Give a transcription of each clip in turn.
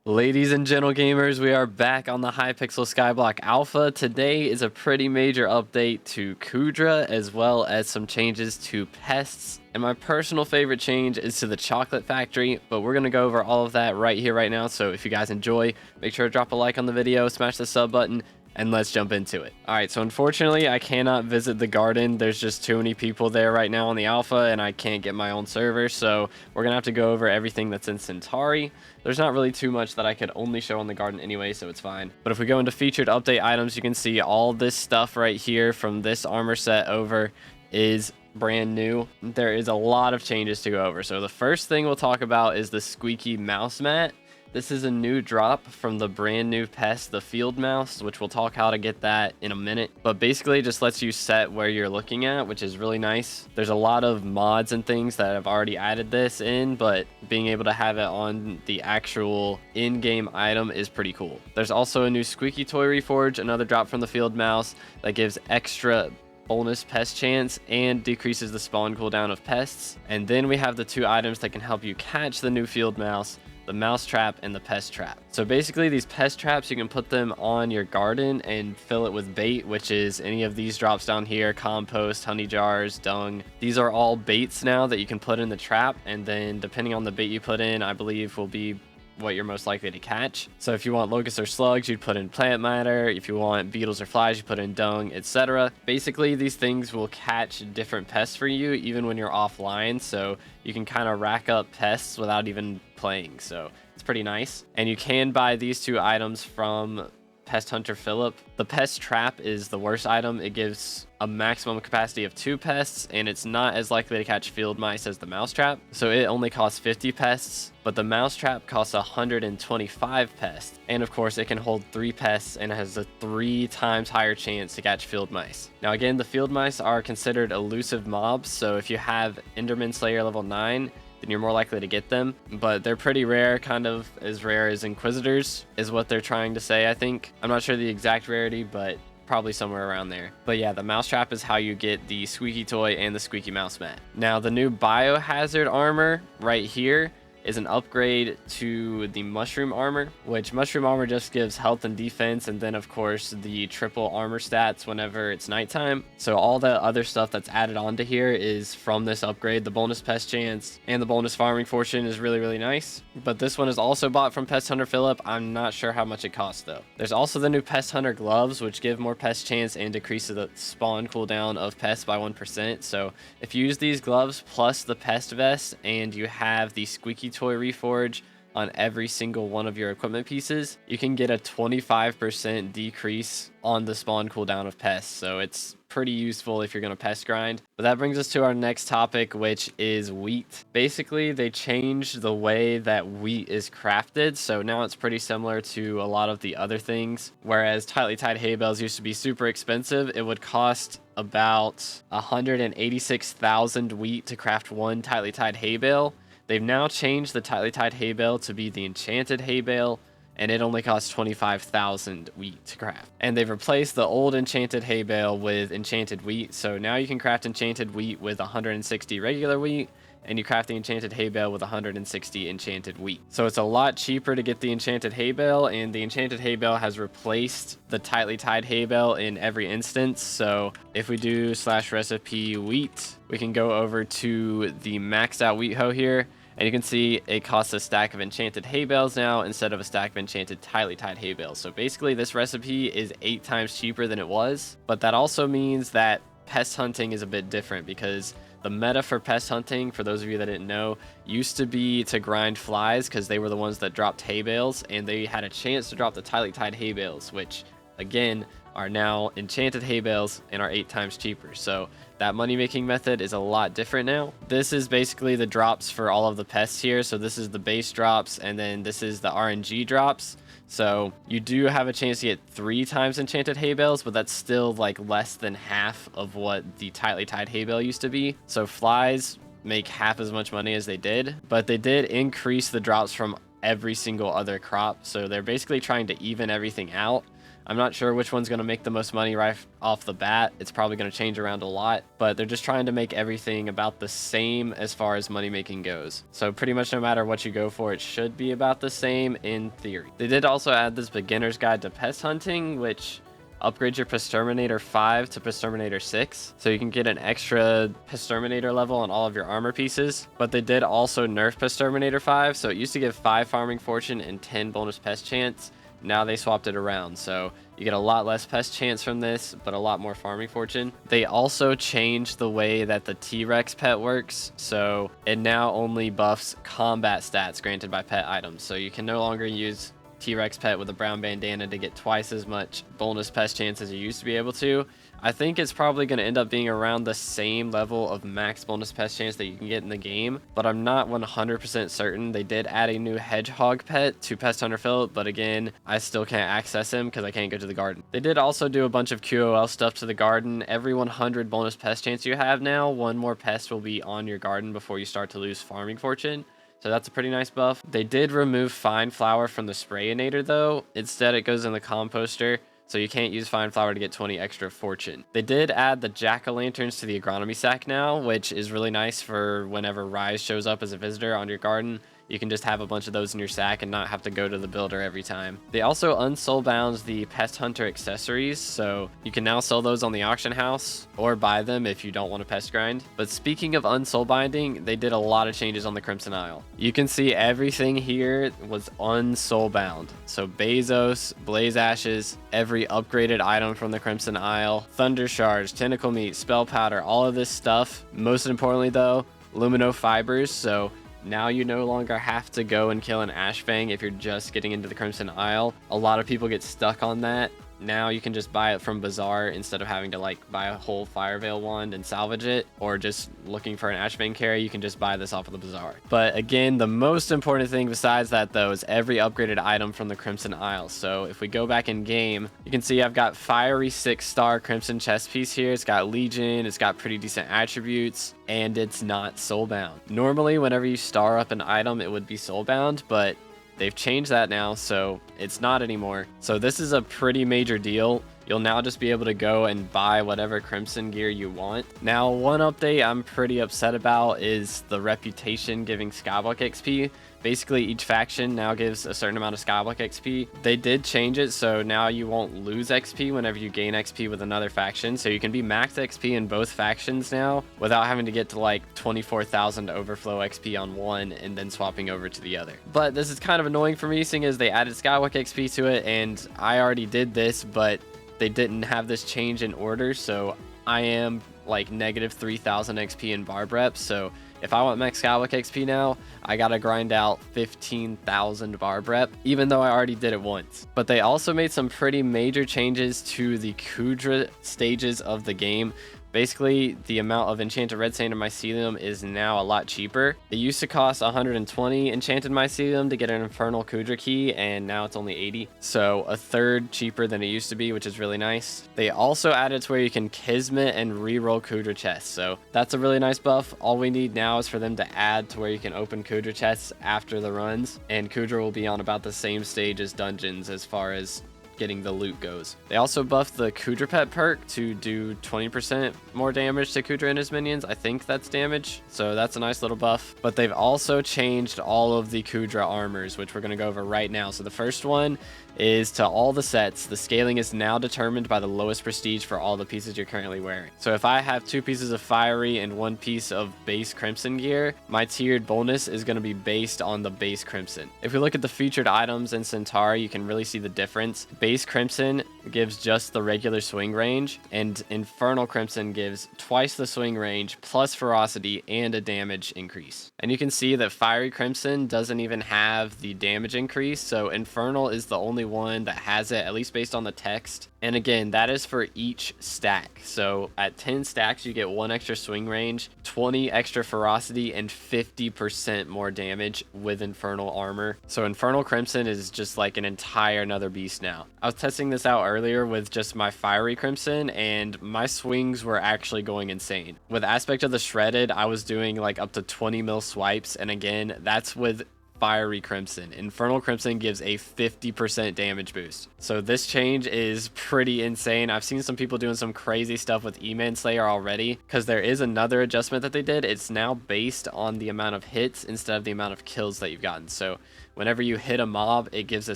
Ladies and gentle gamers, we are back on the Hypixel SkyBlock Alpha. Today is a pretty major update to Kuudra, as well as some changes to Pests. And my personal favorite change is to the chocolate factory, but we're going to go over all of that right here, right now. So if you guys enjoy, make sure to drop a like on the video, smash the sub button, and let's jump into it. Alright, so unfortunately I cannot visit the garden. There's just too many people there right now on the alpha, and I can't get my own server, so we're gonna have to go over everything that's in Centauri. There's not really too much that I could only show on the garden anyway, so it's fine. But if we go into featured update items, you can see all this stuff right here from this armor set over is brand new. There is a lot of changes to go over. So the first thing we'll talk about is the squeaky mouse mat. This is a new drop from the brand new pest, the field mouse, which we'll talk how to get that in a minute. But basically it just lets you set where you're looking at, which is really nice. There's a lot of mods and things that have already added this in, but being able to have it on the actual in-game item is pretty cool. There's also a new squeaky toy reforge, another drop from the field mouse that gives extra bonus pest chance and decreases the spawn cooldown of pests. And then we have the two items that can help you catch the new field mouse, the mouse trap and the pest trap. So basically these pest traps, you can put them on your garden and fill it with bait, which is any of these drops down here: compost, honey jars, dung. These are all baits now that you can put in the trap, and then depending on the bait you put in, I believe will be what you're most likely to catch. So if you want locusts or slugs, you'd put in plant matter. If you want beetles or flies, you put in dung, etc. Basically these things will catch different pests for you even when you're offline, so you can kind of rack up pests without even playing. So it's pretty nice. And you can buy these two items from Pest Hunter Philip. The pest trap is the worst item. It gives a maximum capacity of 2 pests, and it's not as likely to catch field mice as the mouse trap. So it only costs 50 pests, but the mouse trap costs 125 pests. And of course it can hold 3 pests and has a 3 times higher chance to catch field mice. Now again, the field mice are considered elusive mobs, so if you have Enderman Slayer level 9, then you're more likely to get them, but they're pretty rare, kind of as rare as Inquisitors is what they're trying to say, I think. I'm not sure the exact rarity, but probably somewhere around there. But yeah, the mousetrap is how you get the squeaky toy and the squeaky mouse mat. Now the new biohazard armor right here is an upgrade to the mushroom armor, which mushroom armor just gives health and defense, and then of course the triple armor stats whenever it's nighttime. So all the other stuff that's added onto here is from this upgrade. The bonus pest chance and the bonus farming fortune is really nice. But this one is also bought from Pest Hunter Philip. I'm not sure how much it costs though. There's also the new Pest Hunter gloves, which give more pest chance and decreases the spawn cooldown of pests by 1%. So if you use these gloves plus the pest vest and you have the squeaky toy reforge on every single one of your equipment pieces, you can get a 25% decrease on the spawn cooldown of pests. So it's pretty useful if you're going to pest grind. But that brings us to our next topic, which is wheat. Basically they changed the way that wheat is crafted, so now it's pretty similar to a lot of the other things. Whereas tightly tied hay bales used to be super expensive, it would cost about 186,000 wheat to craft one tightly tied hay bale. They've now changed the tightly tied hay bale to be the enchanted hay bale, and it only costs 25,000 wheat to craft. And they've replaced the old enchanted hay bale with enchanted wheat, so now you can craft enchanted wheat with 160 regular wheat, and you craft the enchanted hay bale with 160 enchanted wheat. So it's a lot cheaper to get the enchanted hay bale, and the enchanted hay bale has replaced the tightly tied hay bale in every instance. So if we do /recipe wheat, we can go over to the maxed out wheat hoe here, and you can see it costs a stack of enchanted hay bales now instead of a stack of enchanted tightly tied hay bales. So basically this recipe is 8 times cheaper than it was, but that also means that pest hunting is a bit different, because the meta for pest hunting, for those of you that didn't know, used to be to grind flies, because they were the ones that dropped hay bales, and they had a chance to drop the tightly tied hay bales, which again are now enchanted hay bales and are 8 times cheaper. So that money making method is a lot different now. This is basically the drops for all of the pests here. So this is the base drops, and then this is the RNG drops. So you do have a chance to get 3 times enchanted hay bales, but that's still like less than half of what the tightly tied hay bale used to be. So flies make half as much money as they did, but they did increase the drops from every single other crop. So they're basically trying to even everything out. I'm not sure which one's going to make the most money right off the bat. It's probably going to change around a lot, but they're just trying to make everything about the same as far as money making goes. So pretty much no matter what you go for, it should be about the same in theory. They did also add this beginner's guide to pest hunting, which upgrades your Pesterminator 5 to Pesterminator 6, so you can get an extra Pesterminator level on all of your armor pieces. But they did also nerf Pesterminator 5, so it used to give 5 farming fortune and 10 bonus pest chance. Now they swapped it around, so you get a lot less pest chance from this, but a lot more farming fortune. They also changed the way that the T-Rex pet works, so it now only buffs combat stats granted by pet items. So you can no longer use T-Rex pet with a brown bandana to get twice as much bonus pest chance as you used to be able to. I think it's probably going to end up being around the same level of max bonus pest chance that you can get in the game, but I'm not 100% certain. They did add a new hedgehog pet to Pest Hunter Philip, but again, I still can't access him because I can't go to the garden. They did also do a bunch of QOL stuff to the garden. Every 100 bonus pest chance you have now, one more pest will be on your garden before you start to lose farming fortune. So that's a pretty nice buff. They did remove fine flour from the sprayinator though. Instead, it goes in the composter. So you can't use fine flour to get 20 extra fortune. They did add the jack-o'-lanterns to the agronomy sack now, which is really nice for whenever Rise shows up as a visitor on your garden. You can just have a bunch of those in your sack and not have to go to the builder every time. They also unsoulbound the Pest Hunter accessories, so you can now sell those on the auction house or buy them if you don't want to pest grind. But speaking of unsoulbinding, they did a lot of changes on the Crimson Isle. You can see everything here was unsoulbound. So Bezos, Blaze Ashes, every upgraded item from the Crimson Isle, Thunder Shards, Tentacle Meat, Spell Powder, all of this stuff. Most importantly though, Lumino Fibers, so now you no longer have to go and kill an Ashfang if you're just getting into the Crimson Isle. A lot of people get stuck on that. Now you can just buy it from Bazaar instead of having to like buy a whole Fire Veil wand and salvage it, or just looking for an Ashfang carry, you can just buy this off of the Bazaar. But again, the most important thing besides that though is every upgraded item from the Crimson Isle. So if we go back in game, you can see I've got Fiery 6-star Crimson chest piece here. It's got Legion, it's got pretty decent attributes, and it's not soulbound. Normally, whenever you star up an item, it would be soulbound, but they've changed that now, so it's not anymore. So this is a pretty major deal. You'll now just be able to go and buy whatever Crimson gear you want. Now, one update I'm pretty upset about is the reputation giving SkyBlock XP. Basically, each faction now gives a certain amount of SkyBlock XP. They did change it, so now you won't lose XP whenever you gain XP with another faction. So you can be max XP in both factions now without having to get to like 24,000 overflow XP on one and then swapping over to the other. But this is kind of annoying for me, seeing as they added SkyBlock XP to it, and I already did this, but they didn't have this change in order. So I am like negative 3,000 XP in barb reps. So if I want max SkyBlock XP now, I gotta grind out 15,000 barb rep, even though I already did it once. But they also made some pretty major changes to the Kuudra stages of the game. Basically, the amount of enchanted red sand and mycelium is now a lot cheaper. It used to cost 120 enchanted mycelium to get an infernal Kuudra key, and now it's only 80. So a third cheaper than it used to be, which is really nice. They also added to where you can kismet and reroll Kuudra chests. So that's a really nice buff. All we need now is for them to add to where you can open Kuudra chests after the runs, and Kuudra will be on about the same stage as dungeons as far as getting the loot goes. They also buffed the Kuudra pet perk to do 20% more damage to Kuudra and his minions. I think that's damage, so that's a nice little buff. But they've also changed all of the Kuudra armors, which we're going to go over right now. So the first one is to all the sets. The scaling is now determined by the lowest prestige for all the pieces you're currently wearing. So if I have 2 pieces of Fiery and 1 piece of base Crimson gear, my tiered bonus is going to be based on the base Crimson. If we look at the featured items in Centauri, you can really see the difference. Base Crimson gives just the regular swing range, and Infernal Crimson gives twice the swing range plus ferocity and a damage increase. And you can see that Fiery Crimson doesn't even have the damage increase, so Infernal is the only one that has it, at least based on the text. And again, that is for each stack. So at 10 stacks, you get 1 extra swing range, 20 extra ferocity, and 50% more damage with Infernal armor. So Infernal Crimson is just like an entire another beast now. I was testing this out earlier with just my Fiery Crimson, and my swings were actually going insane. With Aspect of the Shredded, I was doing like up to 20 mil swipes, and again, that's with fiery crimson. Infernal crimson gives a 50% damage boost. So this change is pretty insane. I've seen some people doing some crazy stuff with E-Man Slayer already, because there is another adjustment that they did. It's now based on the amount of hits instead of the amount of kills that you've gotten. So whenever you hit a mob, it gives a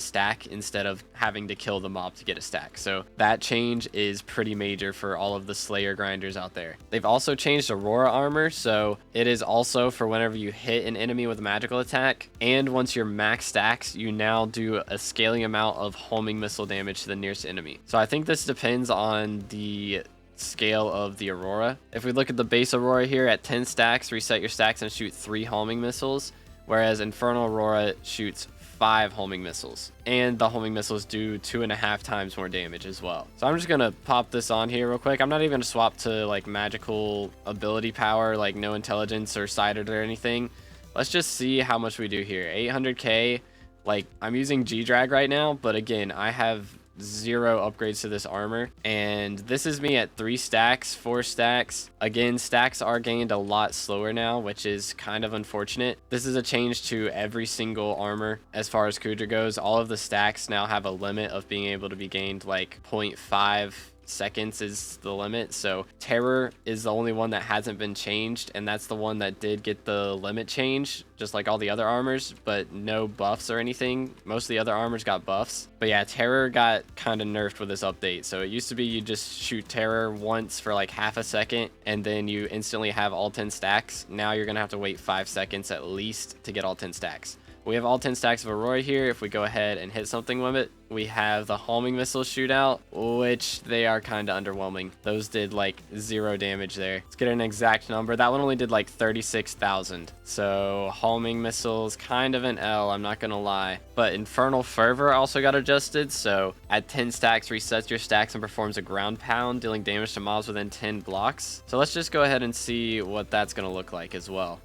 stack instead of having to kill the mob to get a stack. So that change is pretty major for all of the Slayer grinders out there. They've also changed Aurora armor, so it is also for whenever you hit an enemy with a magical attack, and once you're max stacks, you now do a scaling amount of homing missile damage to the nearest enemy. So I think this depends on the scale of the Aurora. If we look at the base Aurora here, at 10 stacks, reset your stacks and shoot 3 homing missiles, whereas Infernal Aurora shoots 5 homing missiles, and the homing missiles do 2.5 times more damage as well. So I'm just gonna pop this on here real quick. I'm not even gonna swap to like magical ability power, like no intelligence or sided or anything. Let's just see how much we do here. 800k. Like, I'm using G-Drag right now, but again, I have 0 upgrades to this armor, and this is me at 3 stacks, 4 stacks. Again, stacks are gained a lot slower now, which is kind of unfortunate. This is a change to every single armor as far as Kuudra goes. All of the stacks now have a limit of being able to be gained, like 0.5 seconds is the limit. So Terror is the only one that hasn't been changed, and that's the one that did get the limit change, just like all the other armors, but no buffs or anything. Most of the other armors got buffs, but yeah, Terror got kind of nerfed with this update. So it used to be you just shoot Terror once for like half a second and then you instantly have all 10 stacks. Now you're gonna have to wait 5 seconds at least to get all 10 stacks. We have all 10 stacks of Aurora here. If we go ahead and hit something with it, we have the homing missile shootout, which they are kind of underwhelming. Those did like 0 damage there. Let's get an exact number. That one only did like 36,000. So homing missiles, kind of an L, I'm not gonna lie. But Infernal Fervor also got adjusted. So at 10 stacks, resets your stacks and performs a ground pound, dealing damage to mobs within 10 blocks. So let's just go ahead and see what that's gonna look like as well.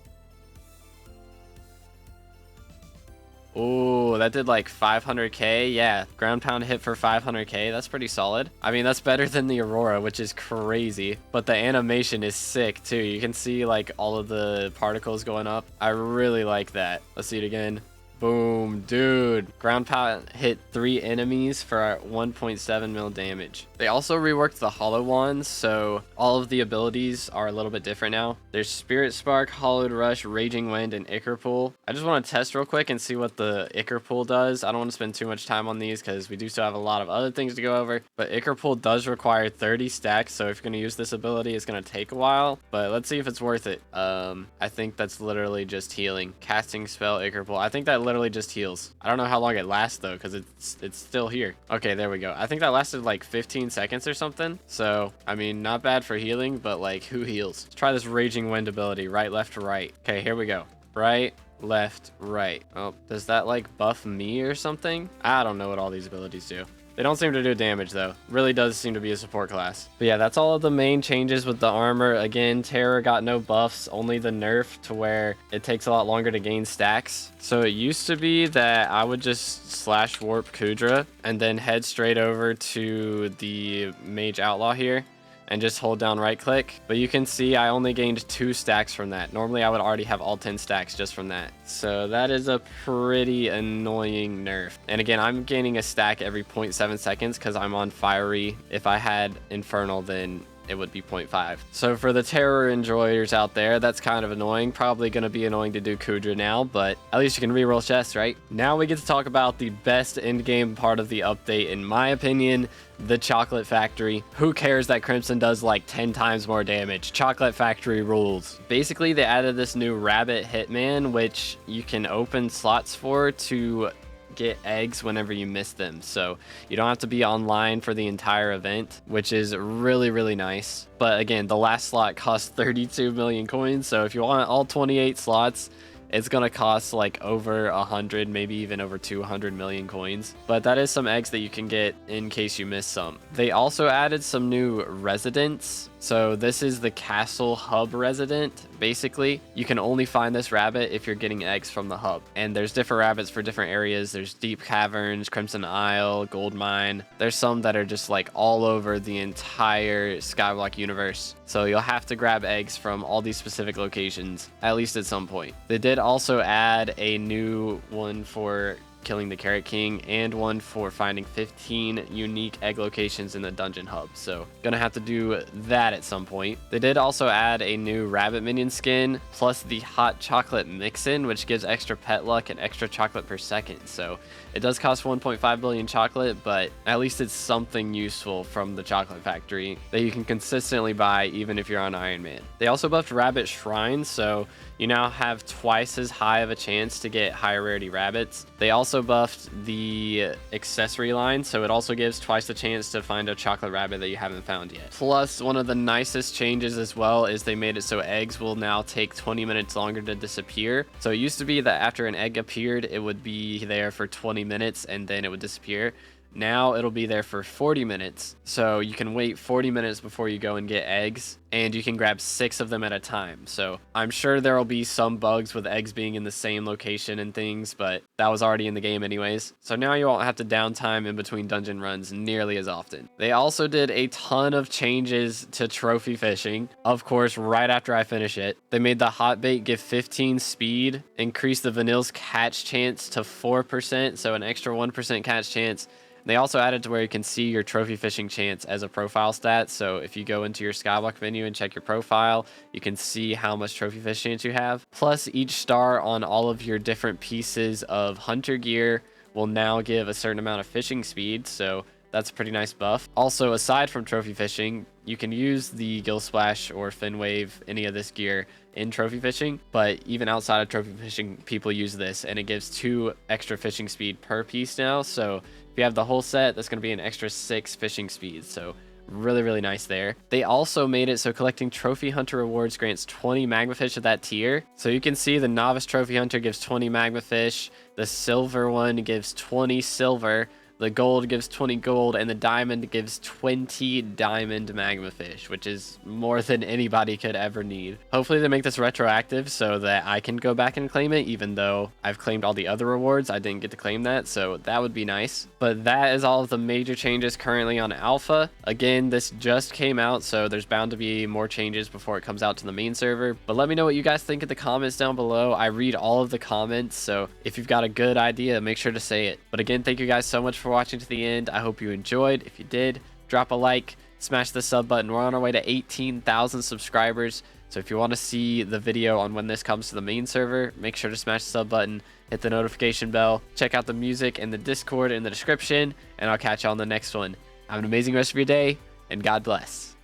Ooh, that did like 500k. Yeah, ground pound hit for 500k. That's pretty solid. I mean, that's better than the Aurora, which is crazy. But the animation is sick too. You can see like all of the particles going up. I really like that. Let's see it again. Boom, dude. Ground pound hit 3 enemies for 1.7 mil damage. They also reworked the hollow wands, so all of the abilities are a little bit different now. There's Spirit Spark, Hollowed Rush, Raging Wind, and Ichor Pool. I just want to test real quick and see what the Ichor Pool does. I don't want to spend too much time on these because we do still have a lot of other things to go over. But Ichor Pool does require 30 stacks, so if you're going to use this ability, it's going to take a while. But let's see if it's worth it. I think that's literally just healing. Casting spell, Ichor Pool. I think that literally just heals. I don't know how long it lasts though, because it's still here. Okay, there we go. I think that lasted like 15 seconds or something. So I mean, not bad for healing, but like, who heals? Let's try this Raging Wind ability. Right, left, right. Okay, here we go. Right, left, right. Oh, does that like buff me or something? I don't know what all these abilities do. They don't seem to do damage though. Really does seem to be a support class. But yeah, that's all of the main changes with the armor. Again, Terror got no buffs, only the nerf to where it takes a lot longer to gain stacks. So it used to be that I would just slash warp Kuudra and then head straight over to the Mage Outlaw here and just hold down right click. But you can see I only gained 2 stacks from that. Normally I would already have all 10 stacks just from that. So that is a pretty annoying nerf. And again, I'm gaining a stack every 0.7 seconds because I'm on Fiery. If I had Infernal, then it would be 0.5. So for the Terror enjoyers out there, that's kind of annoying. Probably going to be annoying to do Kuudra now, but at least you can reroll chests, right? Now we get to talk about the best in-game part of the update, in my opinion, the Chocolate Factory. Who cares that Crimson does like 10 times more damage? Chocolate Factory rules. Basically, they added this new Rabbit Hitman, which you can open slots for to get eggs whenever you miss them, so you don't have to be online for the entire event, which is really nice. But again, the last slot costs 32 million coins, so if you want all 28 slots, it's gonna cost like over 100, maybe even over 200 million coins. But that is some eggs that you can get in case you miss some. They also added some new residents. So this is the castle hub resident. Basically, you can only find this rabbit if you're getting eggs from the hub. And there's different rabbits for different areas. There's Deep Caverns, Crimson Isle, Gold Mine. There's some that are just like all over the entire Skyblock universe. So you'll have to grab eggs from all these specific locations, at least at some point. They did did also add a new one for killing the Carrot King and one for finding 15 unique egg locations in the dungeon hub. So gonna have to do that at some point. They did also add a new rabbit minion skin plus the hot chocolate mix-in, which gives extra pet luck and extra chocolate per second. So it does cost 1.5 billion chocolate, but at least it's something useful from the chocolate factory that you can consistently buy even if you're on Iron Man. They also buffed rabbit shrines, so you now have twice as high of a chance to get higher rarity rabbits. They also buffed the accessory line, so it also gives twice the chance to find a chocolate rabbit that you haven't found yet. Plus, one of the nicest changes as well is they made it so eggs will now take 20 minutes longer to disappear. So it used to be that after an egg appeared, it would be there for 20 minutes and then it would disappear. Now it'll be there for 40 minutes. So you can wait 40 minutes before you go and get eggs, and you can grab 6 of them at a time. So I'm sure there will be some bugs with eggs being in the same location and things, but that was already in the game anyways. So now you won't have to downtime in between dungeon runs nearly as often. They also did a ton of changes to trophy fishing. Of course, right after I finish it, they made the hot bait give 15 speed, increase the vanille's catch chance to 4%, so an extra 1% catch chance. They also added to where you can see your trophy fishing chance as a profile stat. So if you go into your SkyBlock menu and check your profile, you can see how much trophy fish chance you have. Plus, each star on all of your different pieces of hunter gear will now give a certain amount of fishing speed. So that's a pretty nice buff. Also, aside from trophy fishing, you can use the Gill Splash or Fin Wave, any of this gear, in trophy fishing. But even outside of trophy fishing, people use this, and it gives 2 extra fishing speed per piece now. So if you have the whole set, that's going to be an extra 6 fishing speeds. So really, really nice there. They also made it so collecting trophy hunter rewards grants 20 magma fish at that tier. So you can see the novice trophy hunter gives 20 magma fish. The silver one gives 20 silver. The gold gives 20 gold, and the diamond gives 20 diamond magma fish, which is more than anybody could ever need. Hopefully they make this retroactive so that I can go back and claim it, even though I've claimed all the other rewards. I didn't get to claim that, so that would be nice. But that is all of the major changes currently on alpha. Again, this just came out, so there's bound to be more changes before it comes out to the main server. But let me know what you guys think in the comments down below. I read all of the comments, so if you've got a good idea, make sure to say it. But again, thank you guys so much for watching to the end. I hope you enjoyed. If you did, drop a like, smash the sub button. We're on our way to 18,000 subscribers, so if you want to see the video on when this comes to the main server, make sure to smash the sub button, hit the notification bell, check out the music and the Discord in the description, and I'll catch you on the next one. Have an amazing rest of your day, and God bless.